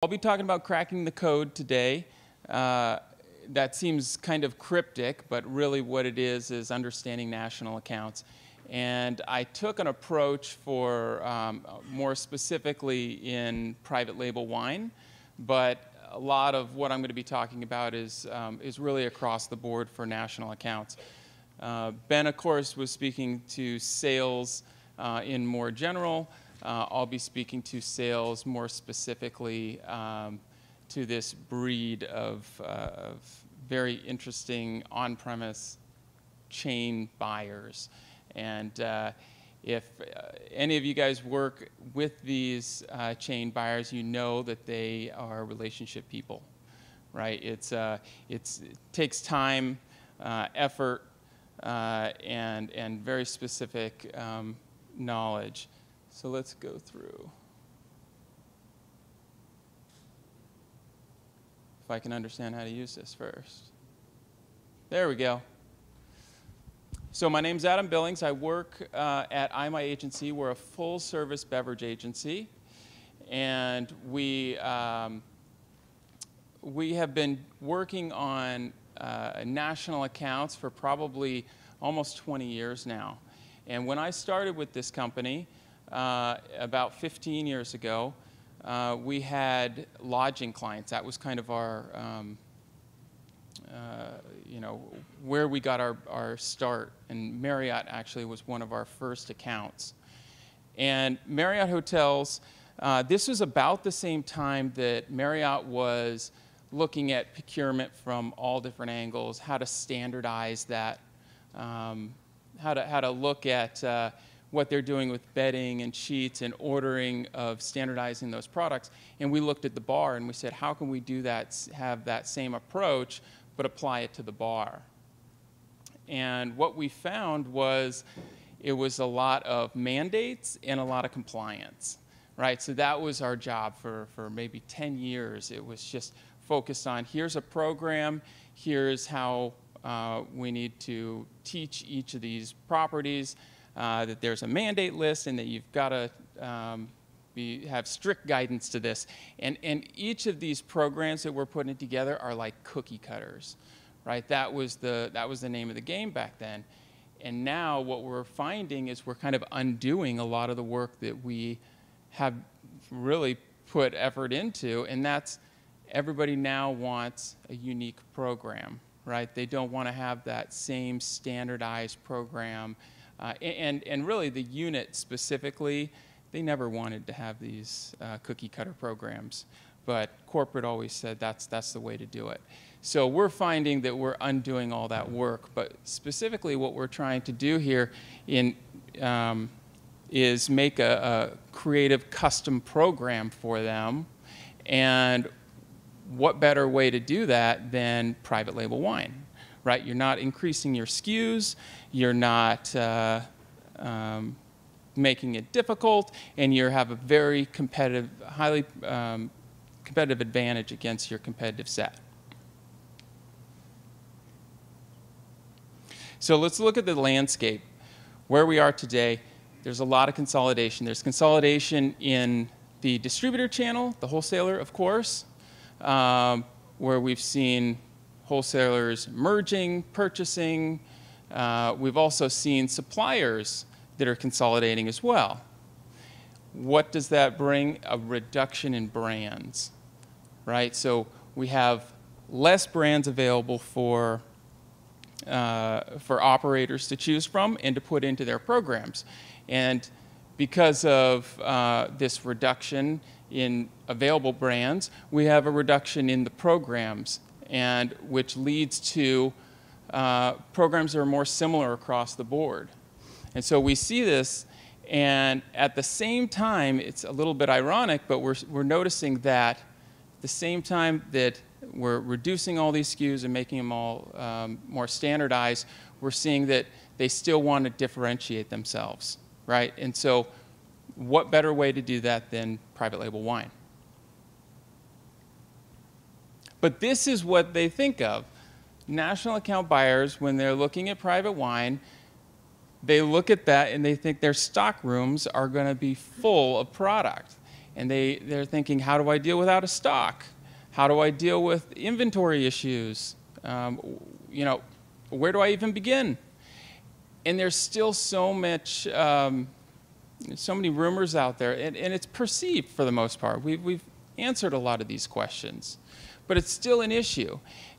I'll be talking about cracking the code today. That seems kind of cryptic, but really what it is understanding national accounts. And I took an approach for more specifically in private label wine, but a lot of what I'm going to be talking about is really across the board for national accounts. Ben, of course, was speaking to sales in more general. I'll be speaking to sales more specifically to this breed of very interesting on-premise chain buyers. And if any of you guys work with these chain buyers, you know that they are relationship people, right? It takes time, effort, and very specific knowledge. So let's go through. If I can understand how to use this first. There we go. So my name's Adam Billings. I work at My Agency. We're a full-service beverage agency. And we have been working on national accounts for probably almost 20 years now. And when I started with this company, about 15 years ago, we had lodging clients. That was kind of our, where we got our start. And Marriott actually was one of our first accounts. And Marriott hotels, this was about the same time that Marriott was looking at procurement from all different angles, how to standardize that, how to look at what they're doing with bedding and sheets and ordering of standardizing those products. And we looked at the bar and we said, how can we do that, have that same approach, but apply it to the bar? And what we found was it was a lot of mandates and a lot of compliance, right? So that was our job for maybe 10 years. It was just focused on, here's a program, here's how we need to teach each of these properties, that there's a mandate list and that you've got to have strict guidance to this. And each of these programs that we're putting together are like cookie cutters, right? That was the name of the game back then. And now what we're finding is we're kind of undoing a lot of the work that we have really put effort into, and that's everybody now wants a unique program, right? They don't want to have that same standardized program. And really the unit specifically, they never wanted to have these cookie cutter programs. But corporate always said that's the way to do it. So we're finding that we're undoing all that work. But specifically what we're trying to do here is make a creative custom program for them. And what better way to do that than private label wine? Right, you're not increasing your SKUs, you're not making it difficult, and you have a very competitive, highly competitive advantage against your competitive set. So let's look at the landscape. Where we are today, there's a lot of consolidation. There's consolidation in the distributor channel, the wholesaler, of course, where we've seen wholesalers merging, purchasing. We've also seen suppliers that are consolidating as well. What does that bring? A reduction in brands, right? So we have less brands available for operators to choose from and to put into their programs. And because of this reduction in available brands, we have a reduction in the programs, and which leads to programs that are more similar across the board. And so we see this, and at the same time, it's a little bit ironic, but we're noticing that at the same time that we're reducing all these SKUs and making them all more standardized, we're seeing that they still want to differentiate themselves, right? And so what better way to do that than private label wine? But this is what they think of. National account buyers, when they're looking at private wine, they look at that and they think their stock rooms are going to be full of product. And they're thinking, how do I deal with out of stock? How do I deal with inventory issues? You know, where do I even begin? And there's still so much, so many rumors out there, and it's perceived for the most part. We've answered a lot of these questions, but it's still an issue.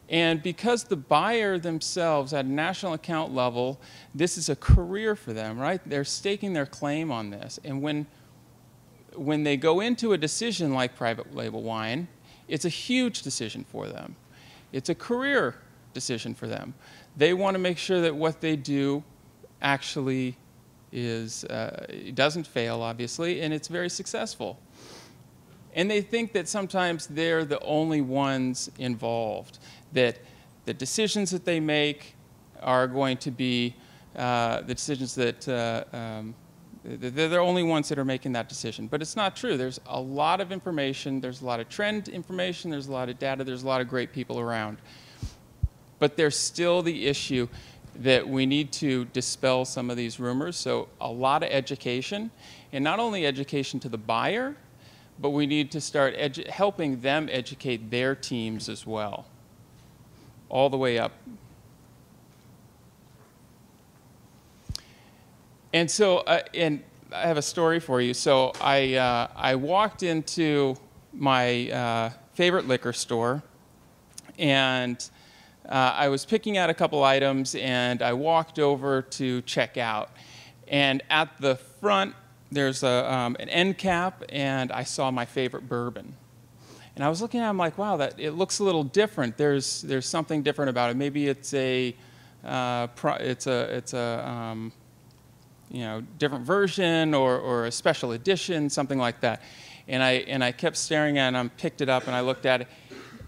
And because the buyer themselves at a national account level, this is a career for them, right? They're staking their claim on this. And when they go into a decision like private label wine, it's a huge decision for them. It's a career decision for them. They want to make sure that what they do actually it doesn't fail, obviously, and it's very successful. And they think that sometimes they're the only ones involved, that the decisions that they make are going to be the decisions that they're the only ones that are making that decision. But it's not true. There's a lot of information. There's a lot of trend information. There's a lot of data. There's a lot of great people around. But there's still the issue that we need to dispel some of these rumors. So a lot of education, and not only education to the buyer, but we need to start helping them educate their teams as well, all the way up. And so, and I have a story for you. So I walked into my favorite liquor store, and I was picking out a couple items, and I walked over to check out. And at the front, there's an end cap, and I saw my favorite bourbon. And I was looking at it, I'm like, wow, it looks a little different. There's something different about it. Maybe it's a you know, different version or a special edition, something like that. And I kept staring at it, and I picked it up, and I looked at it,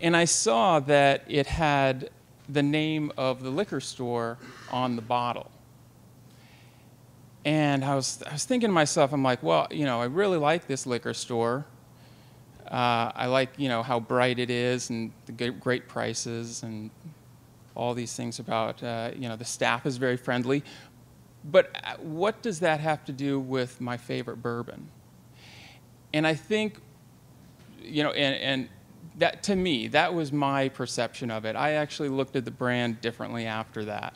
and I saw that it had the name of the liquor store on the bottle. And I was thinking to myself, I'm like, well, you know, I really like this liquor store. I like, you know, how bright it is and the great prices and all these things about, you know, the staff is very friendly. But what does that have to do with my favorite bourbon? And I think, you know, and that, to me, that was my perception of it. I actually looked at the brand differently after that.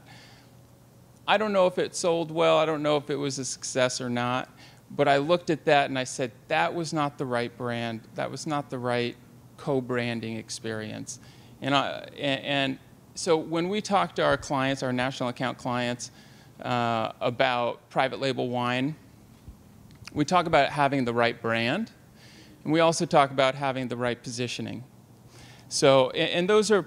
I don't know if it sold well. I don't know if it was a success or not. But I looked at that and I said, that was not the right brand. That was not the right co-branding experience. And so when we talk to our clients, our national account clients, about private label wine, we talk about having the right brand. And we also talk about having the right positioning. So, and those are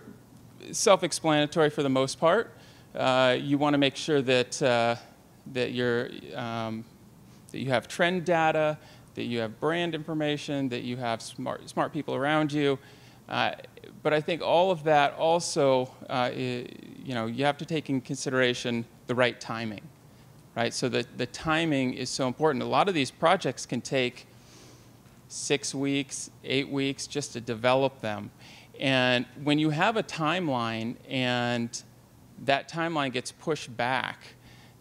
self-explanatory for the most part. You want to make sure that that you have trend data, that you have brand information, that you have smart people around you. But I think all of that also, you know, you have to take in consideration the right timing, right? So the timing is so important. A lot of these projects can take 6 weeks, 8 weeks just to develop them. And when you have a timeline and that timeline gets pushed back,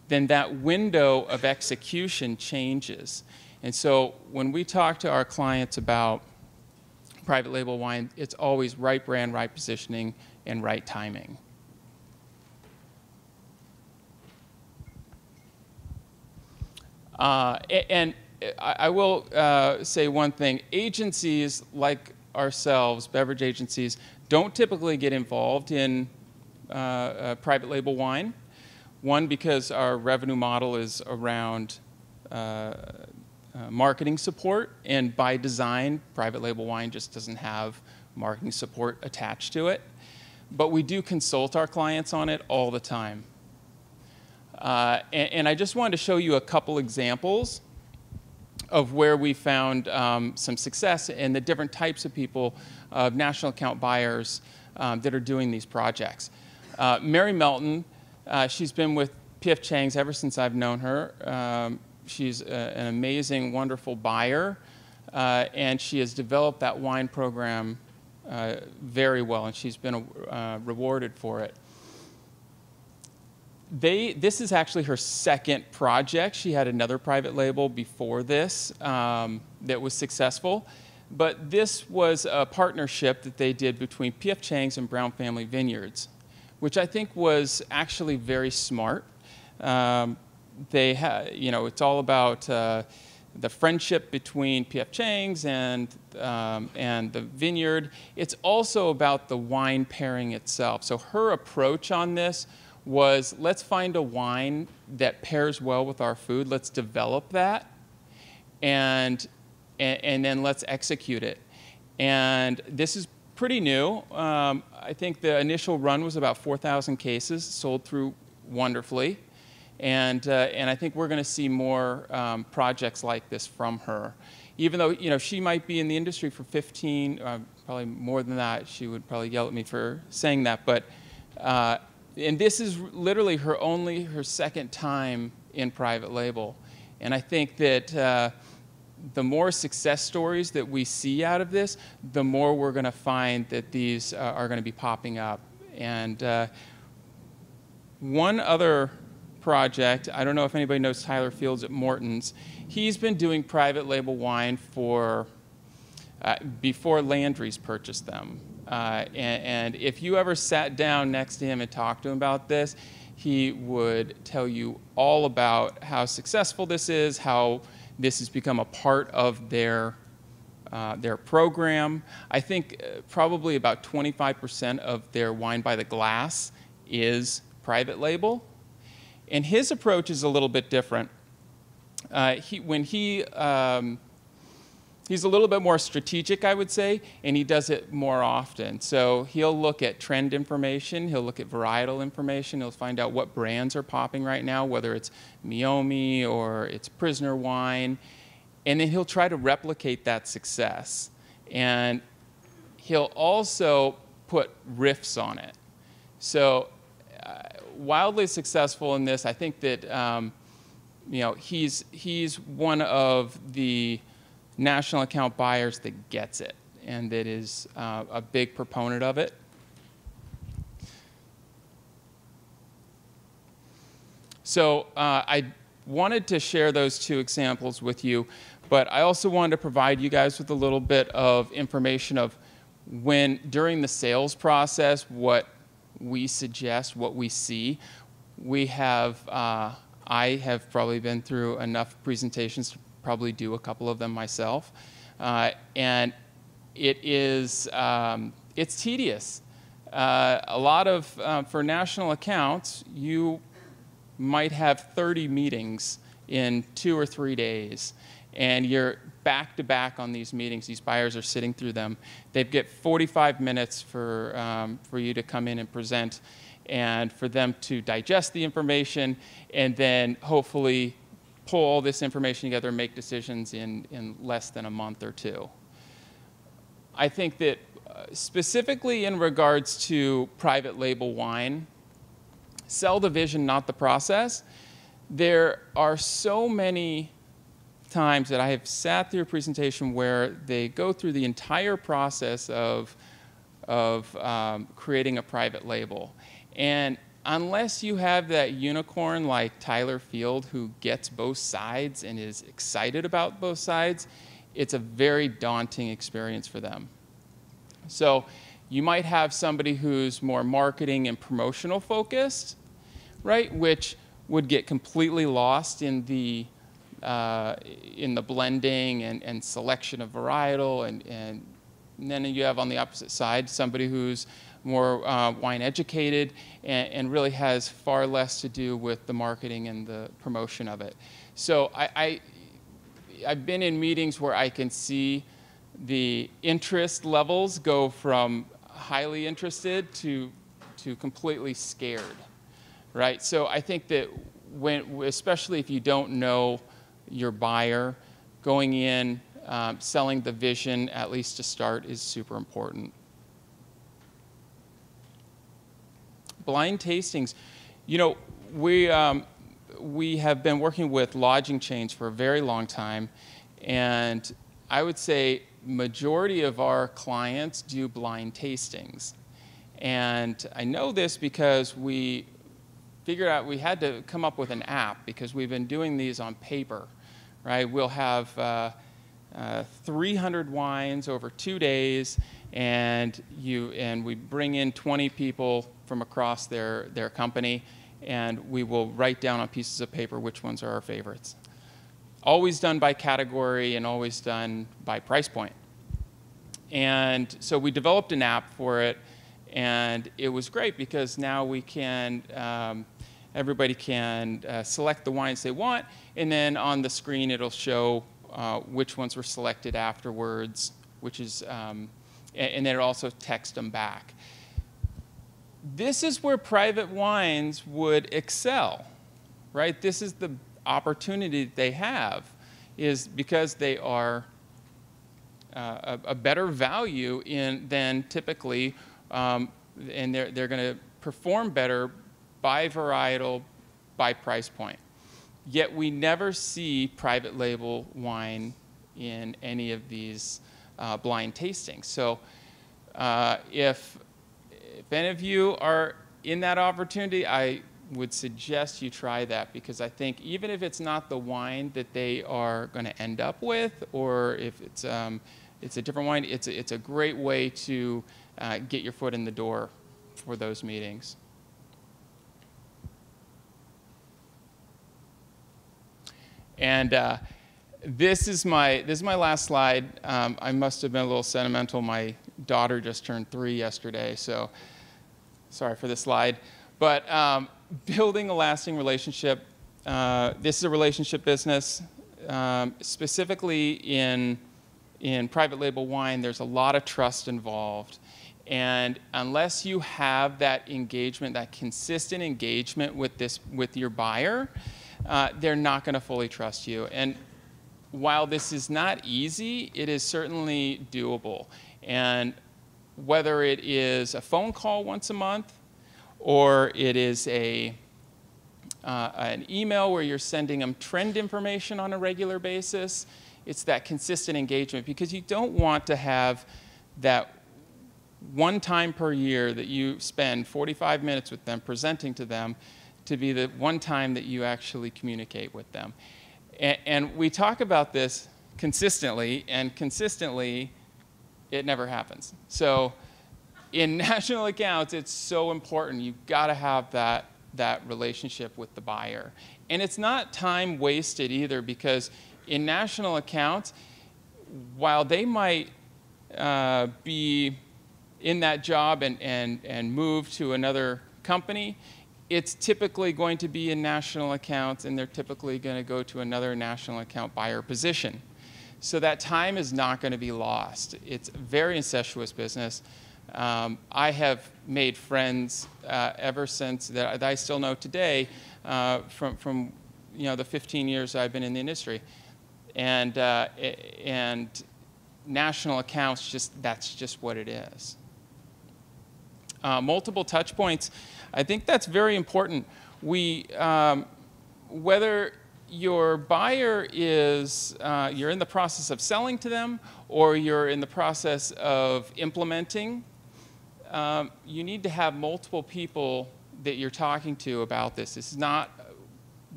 then that window of execution changes. And so when we talk to our clients about private label wine, it's always right brand, right positioning, and right timing. And I will say one thing. Agencies like ourselves, beverage agencies, don't typically get involved in private label wine. One, because our revenue model is around marketing support, and by design, private label wine just doesn't have marketing support attached to it. But we do consult our clients on it all the time. And I just wanted to show you a couple examples of where we found some success and the different types of people, of national account buyers that are doing these projects. Mary Melton, she's been with P.F. Chang's ever since I've known her. She's an amazing, wonderful buyer, and she has developed that wine program very well, and she's been rewarded for it. This is actually her second project. She had another private label before this that was successful. But this was a partnership that they did between P.F. Chang's and Brown Family Vineyards, which I think was actually very smart. They had, it's all about the friendship between P.F. Chang's and the vineyard. It's also about the wine pairing itself. So her approach on this was, let's find a wine that pairs well with our food. Let's develop that, and then let's execute it. And this is pretty new. I think the initial run was about 4,000 cases, sold through wonderfully. And I think we're going to see more projects like this from her. Even though she might be in the industry for 15, probably more than that. She would probably yell at me for saying that. But and this is literally her second time in private label. And I think that the more success stories that we see out of this, the more we're going to find that these are going to be popping up. And one other project, I don't know if anybody knows Tyler Fields at Morton's. He's been doing private label wine for before Landry's purchased them. And if you ever sat down next to him and talked to him about this, he would tell you all about how successful this is, how this has become a part of their program. I think probably about 25% of their wine by the glass is private label. And his approach is a little bit different. He's a little bit more strategic, I would say, and he does it more often. So he'll look at trend information, he'll look at varietal information, he'll find out what brands are popping right now, whether it's Meiomi or it's Prisoner wine, and then he'll try to replicate that success. And he'll also put riffs on it. So wildly successful in this. I think that he's one of the national account buyers that gets it and that is a big proponent of it. So I wanted to share those two examples with you, but I also wanted to provide you guys with a little bit of information of when, during the sales process, what we suggest, what we see. We have, I have probably been through enough presentations to probably do a couple of them myself. And it is, it's tedious. A lot of, for national accounts, you might have 30 meetings in 2 or 3 days. And you're back to back on these meetings. These buyers are sitting through them. They get 45 minutes for you to come in and present and for them to digest the information and then hopefully pull all this information together and make decisions in less than a month or two. I think that specifically in regards to private label wine, sell the vision, not the process. There are so many times that I have sat through a presentation where they go through the entire process of creating a private label. And unless you have that unicorn like Tyler Field who gets both sides and is excited about both sides, it's a very daunting experience for them. So you might have somebody who's more marketing and promotional focused, right, which would get completely lost in the blending and selection of varietal, and then you have on the opposite side somebody who's more wine educated and really has far less to do with the marketing and the promotion of it. So I've been in meetings where I can see the interest levels go from highly interested to completely scared, right? So I think that especially if you don't know your buyer, going in, selling the vision, at least to start, is super important. Blind tastings. You know, we have been working with lodging chains for a very long time, and I would say majority of our clients do blind tastings. And I know this because we figured out we had to come up with an app because we've been doing these on paper, right? We'll have 300 wines over 2 days, and we bring in 20 people from across their company, and we will write down on pieces of paper which ones are our favorites. Always done by category and always done by price point. And so we developed an app for it, and it was great because now we can, everybody can select the wines they want, and then on the screen it'll show which ones were selected afterwards, which is, and then it also texts them back. This is where private wines would excel, right? This is the opportunity that they have, is because they are a better value than typically, and they're going to perform better by varietal, by price point. Yet we never see private label wine in any of these blind tastings. So if any of you are in that opportunity, I would suggest you try that, because I think even if it's not the wine that they are going to end up with, or if it's a different wine, it's a great way to get your foot in the door for those meetings. And this is my last slide. I must have been a little sentimental. My daughter just turned 3 yesterday, so sorry for this slide. But building a lasting relationship. This is a relationship business. Specifically in private label wine, there's a lot of trust involved. And unless you have that engagement, that consistent engagement with your buyer, they're not going to fully trust you. And while this is not easy, it is certainly doable. And whether it is a phone call once a month, or it is an email where you're sending them trend information on a regular basis, it's that consistent engagement, because you don't want to have that one time per year that you spend 45 minutes with them presenting to them to be the one time that you actually communicate with them. And we talk about this consistently, and consistently it never happens. So in national accounts, it's so important. You've got to have that relationship with the buyer. And it's not time wasted either, because in national accounts, while they might be in that job and move to another company, it's typically going to be in national accounts, and they're typically going to go to another national account buyer position. So that time is not going to be lost. It's a very incestuous business. I have made friends ever since that I still know today from the 15 years I've been in the industry, and national accounts, that's just what it is. Multiple touch points, I think that's very important. Whether your buyer is, you're in the process of selling to them, or you're in the process of implementing, you need to have multiple people that you're talking to about this. This is not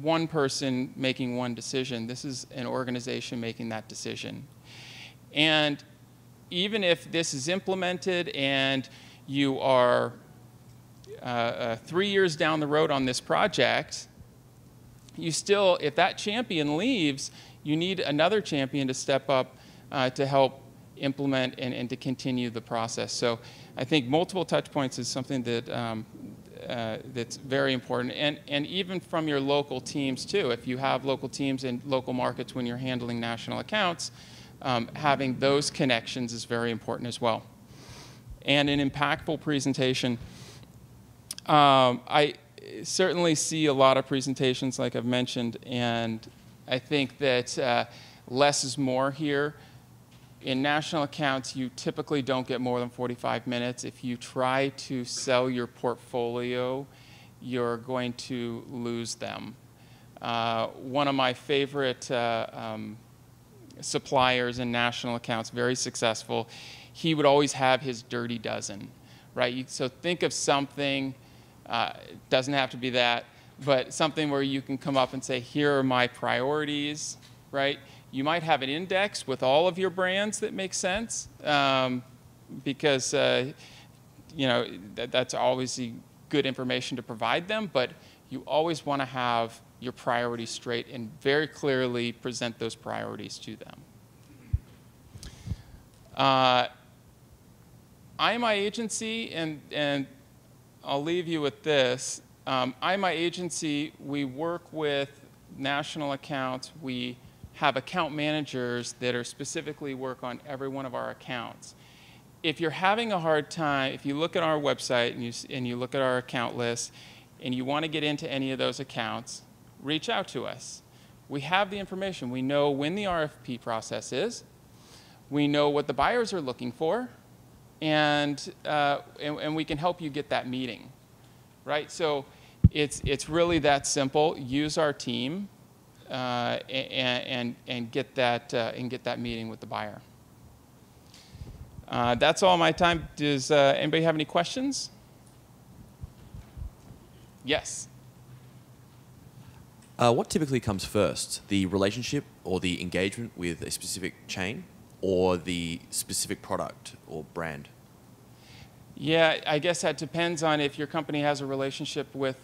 one person making one decision. This is an organization making that decision. And even if this is implemented and you are 3 years down the road on this project, you still, if that champion leaves, you need another champion to step up to help implement and to continue the process. So I think multiple touch points is something that that's very important, and even from your local teams too. If you have local teams in local markets when you're handling national accounts, having those connections is very important as well. And an impactful presentation. I certainly see a lot of presentations, like I've mentioned, and I think that less is more here. In national accounts, you typically don't get more than 45 minutes. If you try to sell your portfolio, you're going to lose them. One of my favorite suppliers in national accounts, very successful, he would always have his dirty dozen, right? So think of something, it doesn't have to be that, but something where you can come up and say, here are my priorities, right? You might have an index with all of your brands that makes sense, because that's always good information to provide them, but you always want to have your priorities straight and very clearly present those priorities to them. IMI agency, and I'll leave you with this. IMI agency, we work with national accounts. We have account managers that are specifically work on every one of our accounts. If you're having a hard time, if you look at our website and you look at our account list and you want to get into any of those accounts, reach out to us. We have the information. We know when the RFP process is. We know what the buyers are looking for, and we can help you get that meeting, right? So it's really that simple. Use our team and get that meeting with the buyer. That's all my time. Does anybody have any questions? Yes. What typically comes first, the relationship or the engagement with a specific chain, or the specific product or brand? Yeah, I guess that depends on if your company has a relationship with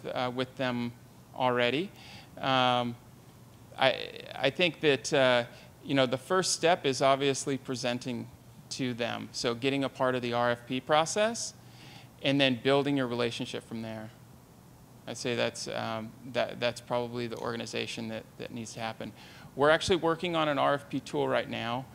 them already. I think that the first step is obviously presenting to them, so getting a part of the RFP process, and then building your relationship from there. I'd say that's probably the organization that needs to happen. We're actually working on an RFP tool right now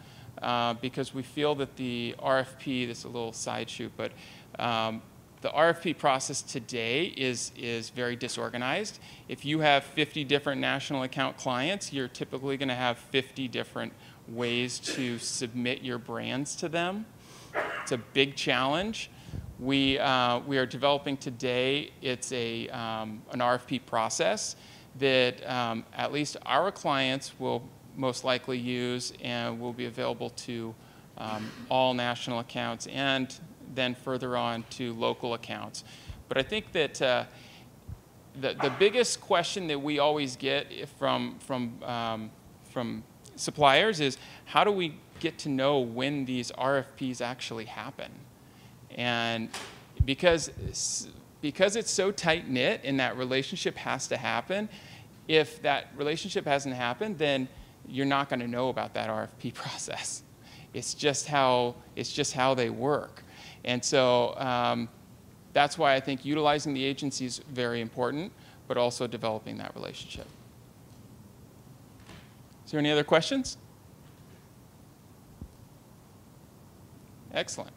because we feel that the RFP, this is a little side shoot, but the RFP process today is very disorganized. If you have 50 different national account clients, you're typically going to have 50 different ways to submit your brands to them. It's a big challenge. We are developing today, it's an RFP process that at least our clients will most likely use and will be available to all national accounts and then further on to local accounts. But I think that the biggest question that we always get from suppliers is, how do we get to know when these RFPs actually happen? And because it's so tight-knit and that relationship has to happen, if that relationship hasn't happened, then you're not going to know about that RFP process. It's just how they work. And so that's why I think utilizing the agency is very important, but also developing that relationship. Is there any other questions? Excellent.